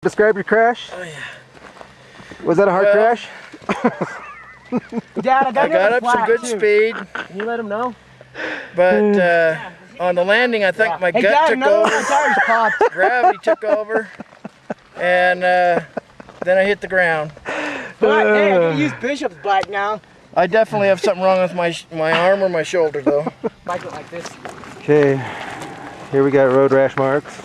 Describe your crash. Oh, yeah. Was that a hard crash? Dad, I got up some good speed. Can you let him know? But on the landing, I think my gut took over. Gravity took over. And then I hit the ground. But hey, I can use Bishop's bike now. I definitely have something wrong with my arm or my shoulder, though. Bike it like this. Okay, here we got road rash marks.